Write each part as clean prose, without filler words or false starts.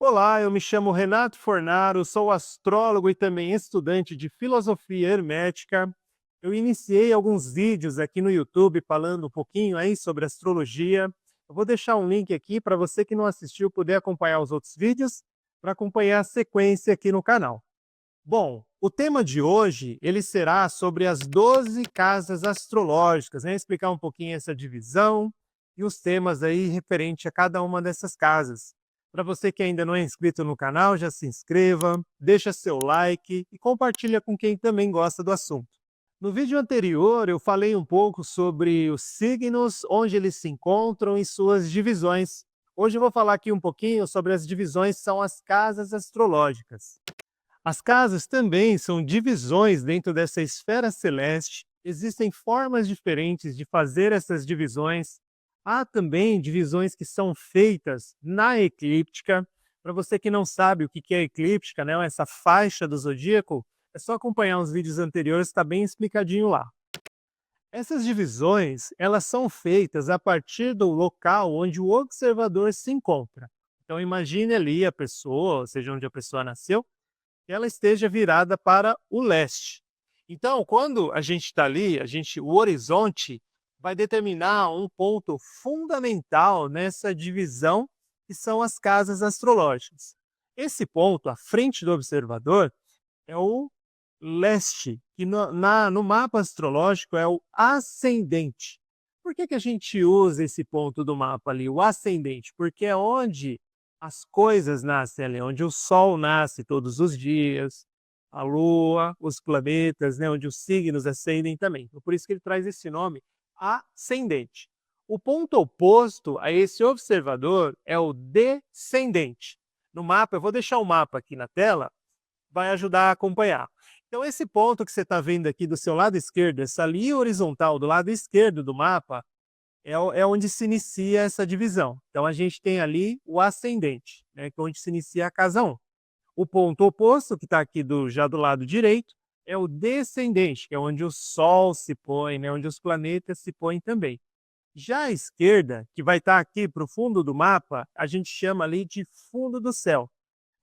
Olá, eu me chamo Renato Fornaro, sou astrólogo e também estudante de filosofia hermética. Eu iniciei alguns vídeos aqui no YouTube falando um pouquinho aí sobre astrologia. Eu vou deixar um link aqui para você que não assistiu poder acompanhar os outros vídeos, para acompanhar a sequência aqui no canal. Bom, o tema de hoje ele será sobre as 12 casas astrológicas, né? Explicar um pouquinho essa divisão e os temas aí referente a cada uma dessas casas. Para você que ainda não é inscrito no canal, já se inscreva, deixa seu like e compartilha com quem também gosta do assunto. No vídeo anterior eu falei um pouco sobre os signos, onde eles se encontram e suas divisões. Hoje eu vou falar aqui um pouquinho sobre as divisões, são as casas astrológicas. As casas também são divisões dentro dessa esfera celeste. Existem formas diferentes de fazer essas divisões. Há também divisões que são feitas na eclíptica. Para você que não sabe o que é eclíptica, né, essa faixa do zodíaco, é só acompanhar os vídeos anteriores, está bem explicadinho lá. Essas divisões, elas são feitas a partir do local onde o observador se encontra. Então imagine ali a pessoa, ou seja, onde a pessoa nasceu, que ela esteja virada para o leste. Então, quando a gente está ali, o horizonte vai determinar um ponto fundamental nessa divisão, que são as casas astrológicas. Esse ponto, à frente do observador, é o leste, que no mapa astrológico é o ascendente. Por que a gente usa esse ponto do mapa ali, o ascendente? Porque é onde as coisas nascem ali, onde o Sol nasce todos os dias, a Lua, os planetas, né, onde os signos ascendem também. Então, por isso que ele traz esse nome, ascendente. O ponto oposto a esse observador é o descendente. No mapa, eu vou deixar o mapa aqui na tela, vai ajudar a acompanhar. Então, esse ponto que você está vendo aqui do seu lado esquerdo, essa linha horizontal do lado esquerdo do mapa, é onde se inicia essa divisão. Então, a gente tem ali o ascendente, né, que é onde se inicia a casa 1. O ponto oposto, que está aqui já do lado direito, é o descendente, que é onde o Sol se põe, né, onde os planetas se põem também. Já à esquerda, que vai estar aqui para o fundo do mapa, a gente chama ali de fundo do céu.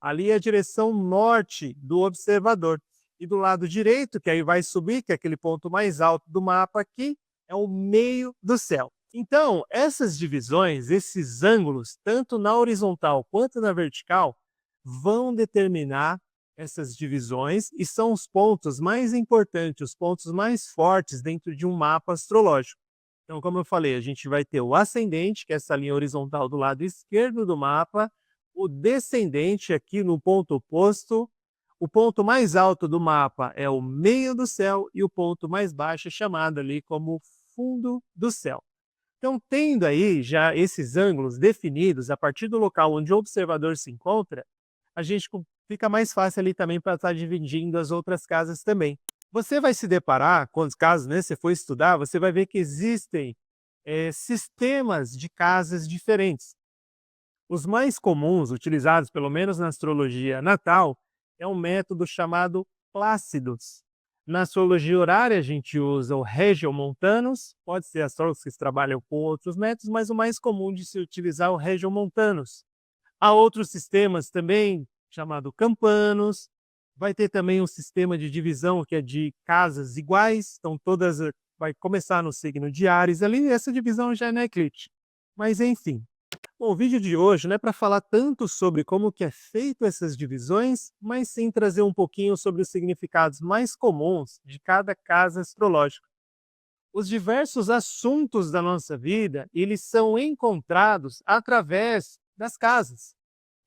Ali é a direção norte do observador. E do lado direito, que aí vai subir, que é aquele ponto mais alto do mapa aqui, é o meio do céu. Então, essas divisões, esses ângulos, tanto na horizontal quanto na vertical, vão determinar essas divisões e são os pontos mais importantes, os pontos mais fortes dentro de um mapa astrológico. Então, como eu falei, a gente vai ter o ascendente, que é essa linha horizontal do lado esquerdo do mapa, o descendente aqui no ponto oposto, o ponto mais alto do mapa é o meio do céu e o ponto mais baixo é chamado ali como fundo do céu. Então, tendo aí já esses ângulos definidos a partir do local onde o observador se encontra, a gente fica mais fácil ali também para estar dividindo as outras casas também. Você vai se deparar, quando caso né, você for estudar, você vai ver que existem sistemas de casas diferentes. Os mais comuns, utilizados pelo menos na astrologia natal, é um método chamado Plácidos. Na astrologia horária, a gente usa o Regiomontanus, pode ser astrólogos que trabalham com outros métodos, mas o mais comum de se utilizar é o Regiomontanus. Há outros sistemas também, chamado Campanos, vai ter também um sistema de divisão que é de casas iguais, então todas vai começar no signo de Áries ali, essa divisão já é na eclíptica. Mas enfim, bom, o vídeo de hoje não é para falar tanto sobre como que é feito essas divisões, mas sim trazer um pouquinho sobre os significados mais comuns de cada casa astrológica. Os diversos assuntos da nossa vida, eles são encontrados através das casas.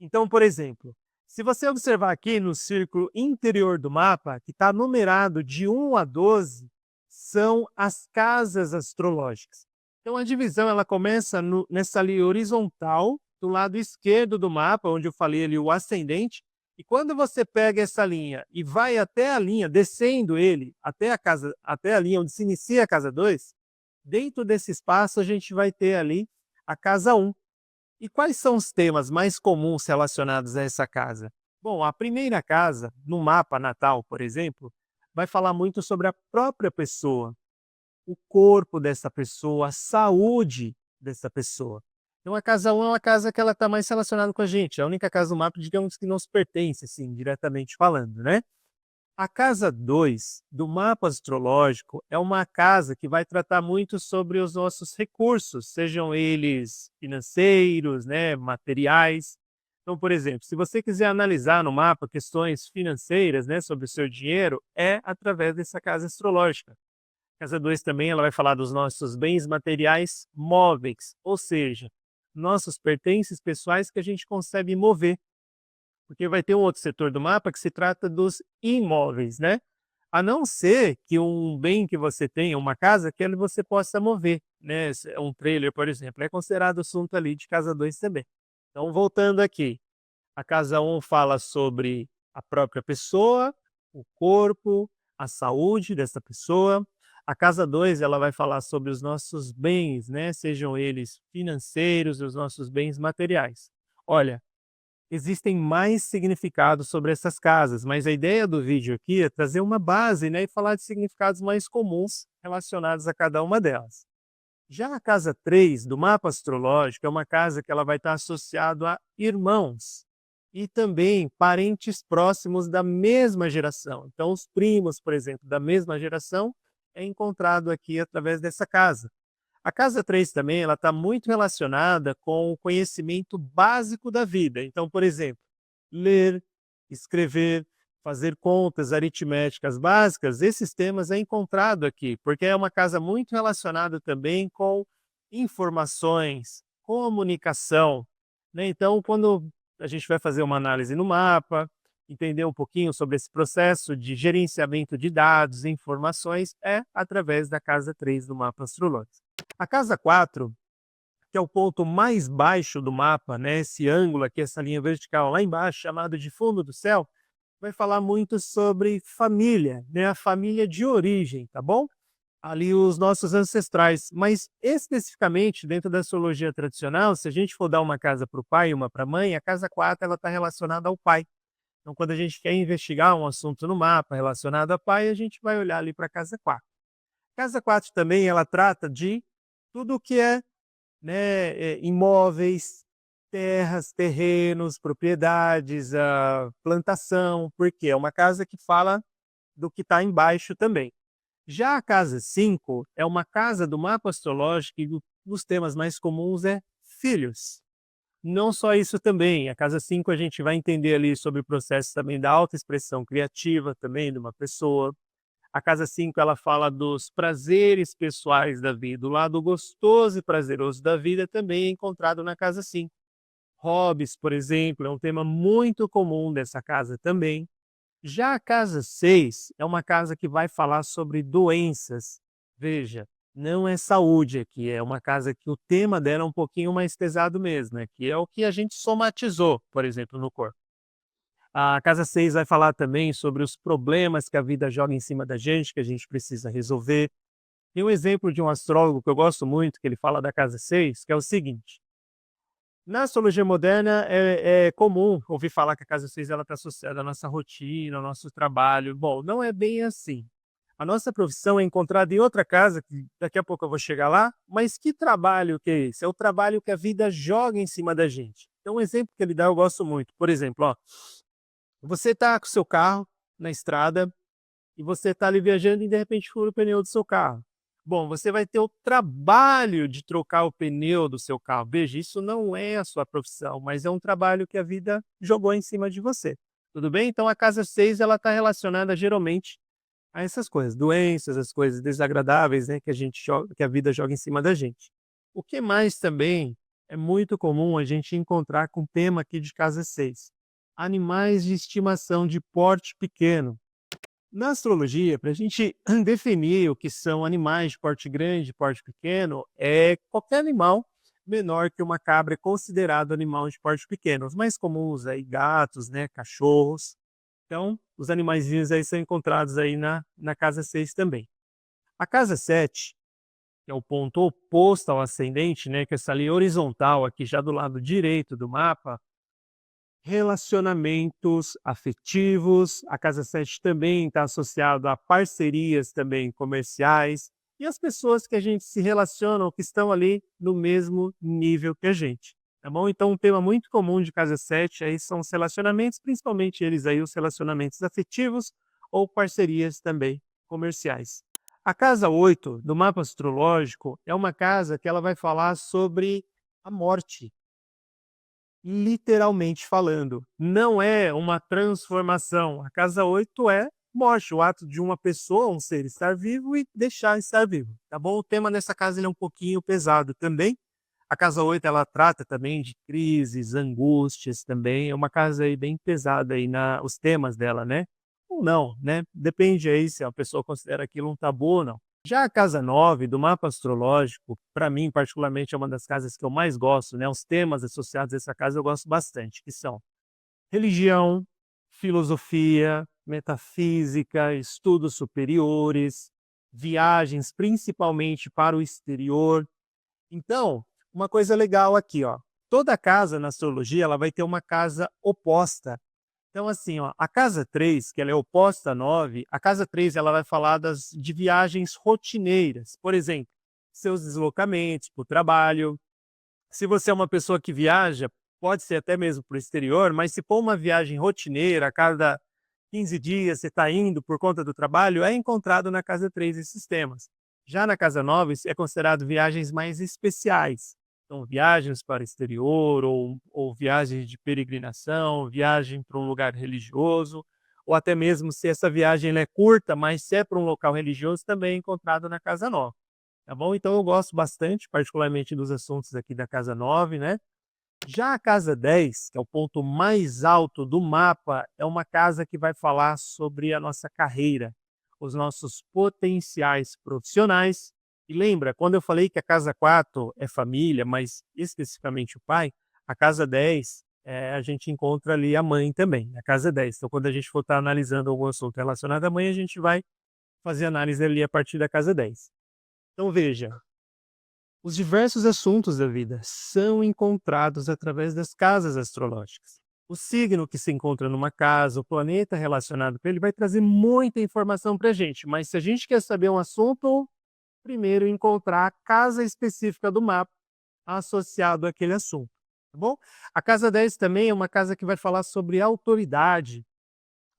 Então, por exemplo, se você observar aqui no círculo interior do mapa, que está numerado de 1 a 12, são as casas astrológicas. Então, a divisão ela começa nessa linha horizontal, do lado esquerdo do mapa, onde eu falei ali o ascendente, e quando você pega essa linha e vai até a linha, descendo ele até a linha onde se inicia a casa 2, dentro desse espaço a gente vai ter ali a casa 1. E quais são os temas mais comuns relacionados a essa casa? Bom, a primeira casa, no mapa natal, por exemplo, vai falar muito sobre a própria pessoa, o corpo dessa pessoa, a saúde dessa pessoa. Então a casa 1 é uma casa que ela está mais relacionada com a gente, é a única casa do mapa, digamos, que nos pertence, assim, diretamente falando, né. A casa 2 do mapa astrológico é uma casa que vai tratar muito sobre os nossos recursos, sejam eles financeiros, né, materiais. Então, por exemplo, se você quiser analisar no mapa questões financeiras, né, sobre o seu dinheiro, é através dessa casa astrológica. Casa 2 também ela vai falar dos nossos bens materiais móveis, ou seja, nossos pertences pessoais que a gente consegue mover. Porque vai ter um outro setor do mapa que se trata dos imóveis, né. A não ser que um bem que você tenha, uma casa, que você possa mover, né, um trailer, por exemplo, é considerado assunto ali de casa 2 também. Então voltando aqui, a casa 1 fala sobre a própria pessoa, o corpo, a saúde dessa pessoa. A casa 2 ela vai falar sobre os nossos bens, né, sejam eles financeiros, os nossos bens materiais. Olha, existem mais significados sobre essas casas, mas a ideia do vídeo aqui é trazer uma base, né, e falar de significados mais comuns relacionados a cada uma delas. Já a casa 3 do mapa astrológico é uma casa que ela vai estar associado a irmãos e também parentes próximos da mesma geração. Então, os primos, por exemplo, da mesma geração é encontrado aqui através dessa casa. A casa 3 também, ela está muito relacionada com o conhecimento básico da vida. Então, por exemplo, ler, escrever, fazer contas aritméticas básicas, esses temas é encontrado aqui, porque é uma casa muito relacionada também com informações, comunicação, né. Então, quando a gente vai fazer uma análise no mapa, entender um pouquinho sobre esse processo de gerenciamento de dados e informações, é através da casa 3 do mapa astrológico. A casa 4, que é o ponto mais baixo do mapa, né, esse ângulo aqui, essa linha vertical lá embaixo, chamado de fundo do céu, vai falar muito sobre família, né, a família de origem, tá bom? Ali os nossos ancestrais, mas especificamente dentro da astrologia tradicional, se a gente for dar uma casa para o pai e uma para a mãe, a casa 4 ela está relacionada ao pai. Então, quando a gente quer investigar um assunto no mapa relacionado a pai, a gente vai olhar ali para a casa 4. Casa 4 também ela trata de tudo o que é, né, imóveis, terras, terrenos, propriedades, plantação, porque é uma casa que fala do que está embaixo também. Já a casa 5 é uma casa do mapa astrológico e dos temas mais comuns é filhos. Não só isso também, a casa 5 a gente vai entender ali sobre o processo também da autoexpressão criativa também de uma pessoa. A casa 5 ela fala dos prazeres pessoais da vida, o lado gostoso e prazeroso da vida também é encontrado na casa 5. Hobbies, por exemplo, é um tema muito comum dessa casa também. Já a casa 6 é uma casa que vai falar sobre doenças. Veja, não é saúde aqui, é uma casa que o tema dela é um pouquinho mais pesado mesmo, né, que é o que a gente somatizou, por exemplo, no corpo. A casa 6 vai falar também sobre os problemas que a vida joga em cima da gente, que a gente precisa resolver. Tem um exemplo de um astrólogo que eu gosto muito, que ele fala da casa 6, que é o seguinte: na astrologia moderna é comum ouvir falar que a casa 6 ela está associada à nossa rotina, ao nosso trabalho. Bom, não é bem assim. A nossa profissão é encontrada em outra casa, que daqui a pouco eu vou chegar lá, mas que trabalho que é esse? É o trabalho que a vida joga em cima da gente. Então, um exemplo que ele dá eu gosto muito. Por exemplo, ó, você está com o seu carro na estrada e você está ali viajando e de repente fura o pneu do seu carro. Bom, você vai ter o trabalho de trocar o pneu do seu carro. Veja, isso não é a sua profissão, mas é um trabalho que a vida jogou em cima de você. Tudo bem? Então a casa 6 ela está relacionada geralmente a essas coisas, doenças, as coisas desagradáveis, né, que a gente joga, que a vida joga em cima da gente. O que mais também é muito comum a gente encontrar com o tema aqui de casa 6? Animais de estimação de porte pequeno. Na astrologia, para a gente definir o que são animais de porte grande, porte pequeno, é qualquer animal menor que uma cabra é considerado animal de porte pequeno. Os mais comuns aí, gatos, né, cachorros. Então, os animaizinhos aí são encontrados aí na casa 6 também. A casa 7, que é o ponto oposto ao ascendente, né, que é essa linha horizontal aqui já do lado direito do mapa, relacionamentos afetivos. A casa 7 também está associado a parcerias também comerciais. e as pessoas que a gente se relaciona ou que estão ali no mesmo nível que a gente, tá bom? Então um tema muito comum de casa 7 aí são os relacionamentos, principalmente eles aí, os relacionamentos afetivos ou parcerias também comerciais. A casa 8 do mapa astrológico é uma casa que ela vai falar sobre a morte, literalmente falando. Não é uma transformação. A casa 8 é morte, o ato de uma pessoa, um ser estar vivo e deixar estar vivo, tá bom? O tema nessa casa ele é um pouquinho pesado também. A casa 8 ela trata também de crises, angústias também. É uma casa aí bem pesada aí na os temas dela, né? Ou não, né? Depende aí se a pessoa considera aquilo um tabu ou não. Já a casa 9 do mapa astrológico, para mim particularmente é uma das casas que eu mais gosto, né, os temas associados a essa casa eu gosto bastante, que são religião, filosofia, metafísica, estudos superiores, viagens principalmente para o exterior. Então, uma coisa legal aqui, ó, toda casa na astrologia ela vai ter uma casa oposta. Então, assim, ó, a casa 3, que ela é oposta à 9, a casa 3 ela vai falar de viagens rotineiras. Por exemplo, seus deslocamentos para o trabalho. Se você é uma pessoa que viaja, pode ser até mesmo para o exterior, mas se for uma viagem rotineira, a cada 15 dias você está indo por conta do trabalho, é encontrado na casa 3 esses temas. Já na casa 9 isso é considerado viagens mais especiais. Então, viagens para o exterior, ou viagens de peregrinação, viagem para um lugar religioso, ou até mesmo se essa viagem ela é curta, mas se é para um local religioso, também é encontrado na casa 9. Tá bom? Então eu gosto bastante, particularmente dos assuntos aqui da casa 9, né? Já a casa 10, que é o ponto mais alto do mapa, é uma casa que vai falar sobre a nossa carreira, os nossos potenciais profissionais. E lembra, quando eu falei que a casa 4 é família, mas especificamente o pai, a casa 10, a gente encontra ali a mãe também, a casa 10. Então, quando a gente for estar analisando algum assunto relacionado à mãe, a gente vai fazer análise ali a partir da casa 10. Então, veja, os diversos assuntos da vida são encontrados através das casas astrológicas. O signo que se encontra numa casa, o planeta relacionado com ele, vai trazer muita informação para a gente. Mas se a gente quer saber um assunto, primeiro encontrar a casa específica do mapa associado àquele assunto. Tá bom? A casa 10 também é uma casa que vai falar sobre autoridade.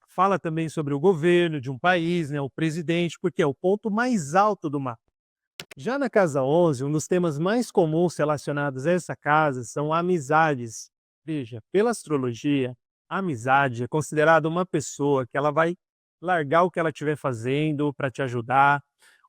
Fala também sobre o governo de um país, né, o presidente, porque é o ponto mais alto do mapa. Já na casa 11, um dos temas mais comuns relacionados a essa casa são amizades. Veja, pela astrologia, a amizade é considerada uma pessoa que ela vai largar o que ela estiver fazendo para te ajudar,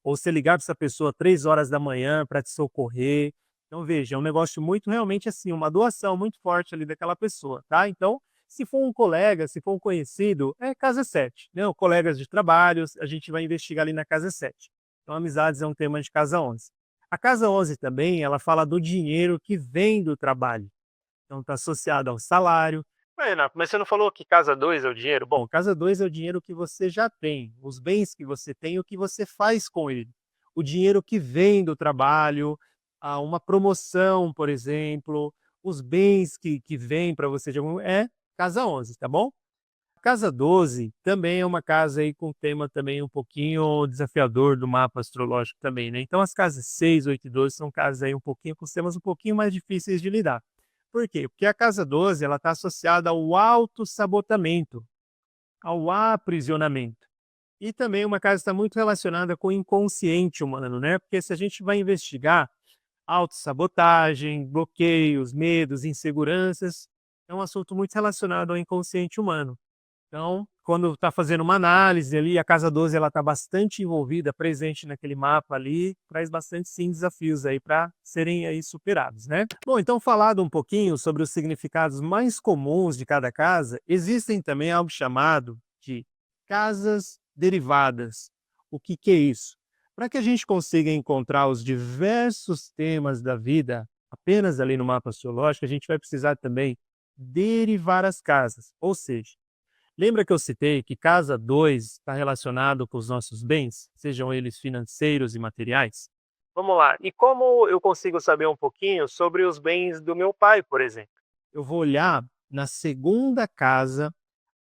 ou você ligar para essa pessoa 3 horas da manhã para te socorrer. Então, veja, é um negócio muito realmente assim, uma doação muito forte ali daquela pessoa, tá? Então, se for um colega, se for um conhecido, é casa 7, né? Colegas de trabalho, a gente vai investigar ali na casa 7. Então, amizades é um tema de casa 11. A casa 11 também, ela fala do dinheiro que vem do trabalho. Então, está associado ao salário. Ué, Renato, mas você não falou que casa 2 é o dinheiro? Bom, casa 2 é o dinheiro que você já tem, os bens que você tem e o que você faz com ele. O dinheiro que vem do trabalho, uma promoção, por exemplo, os bens que vêm para você de algum. É casa 11, tá bom? Casa 12 também é uma casa aí com tema também um pouquinho desafiador do mapa astrológico também, né? Então as casas 6, 8 e 12 são casas aí um pouquinho com temas um pouquinho mais difíceis de lidar. Por quê? Porque a casa 12 ela está associada ao autossabotamento, ao aprisionamento. E também uma casa está muito relacionada com o inconsciente humano, né? Porque se a gente vai investigar autossabotagem, bloqueios, medos, inseguranças, é um assunto muito relacionado ao inconsciente humano. Então, quando está fazendo uma análise ali, a casa 12 ela está bastante envolvida, presente naquele mapa ali, traz bastante sim desafios aí para serem aí superados, né? Bom, então falado um pouquinho sobre os significados mais comuns de cada casa, existem também algo chamado de casas derivadas. O que que é isso? Para que a gente consiga encontrar os diversos temas da vida apenas ali no mapa astrológico, a gente vai precisar também derivar as casas, ou seja, lembra que eu citei que casa 2 está relacionado com os nossos bens, sejam eles financeiros e materiais? Vamos lá. E como eu consigo saber um pouquinho sobre os bens do meu pai, por exemplo? Eu vou olhar na segunda casa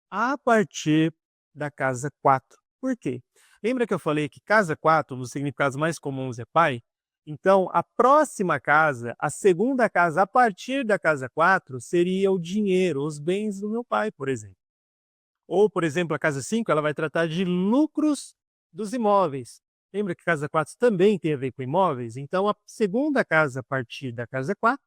a partir da casa 4. Por quê? Lembra que eu falei que casa 4, nos significados mais comuns, é pai? Então, a próxima casa, a segunda casa a partir da casa 4, seria o dinheiro, os bens do meu pai, por exemplo. Ou, por exemplo, a casa 5, ela vai tratar de lucros dos imóveis. Lembra que a casa 4 também tem a ver com imóveis? Então, a segunda casa a partir da casa 4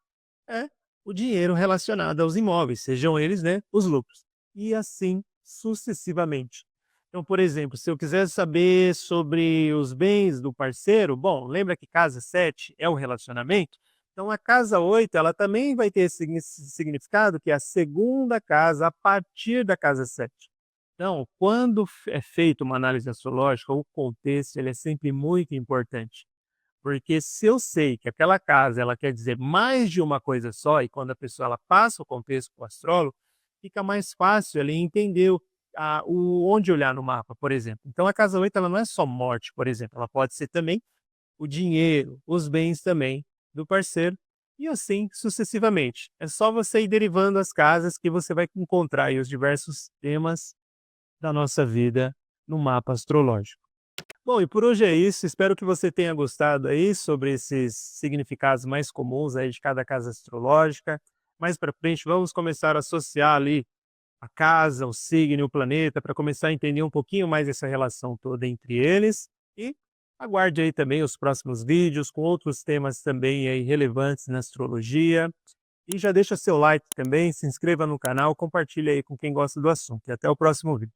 é o dinheiro relacionado aos imóveis, sejam eles, né, os lucros. E assim sucessivamente. Então, por exemplo, se eu quiser saber sobre os bens do parceiro, bom, lembra que casa 7 é o relacionamento? Então, a casa 8 ela também vai ter esse significado, que é a segunda casa a partir da casa 7. Então, quando é feita uma análise astrológica, o contexto ele é sempre muito importante. Porque se eu sei que aquela casa ela quer dizer mais de uma coisa só, e quando a pessoa ela passa o contexto para o astrólogo, fica mais fácil ali entender onde olhar no mapa, por exemplo. Então a casa 8 ela não é só morte, por exemplo, ela pode ser também o dinheiro, os bens também do parceiro, e assim sucessivamente. É só você ir derivando as casas que você vai encontrar aí os diversos temas da nossa vida no mapa astrológico. Bom, e por hoje é isso. Espero que você tenha gostado aí sobre esses significados mais comuns aí de cada casa astrológica. Mais para frente, vamos começar a associar ali a casa, o signo e o planeta para começar a entender um pouquinho mais essa relação toda entre eles. E aguarde aí também os próximos vídeos com outros temas também aí relevantes na astrologia. E já deixa seu like também, se inscreva no canal, compartilhe aí com quem gosta do assunto. E até o próximo vídeo.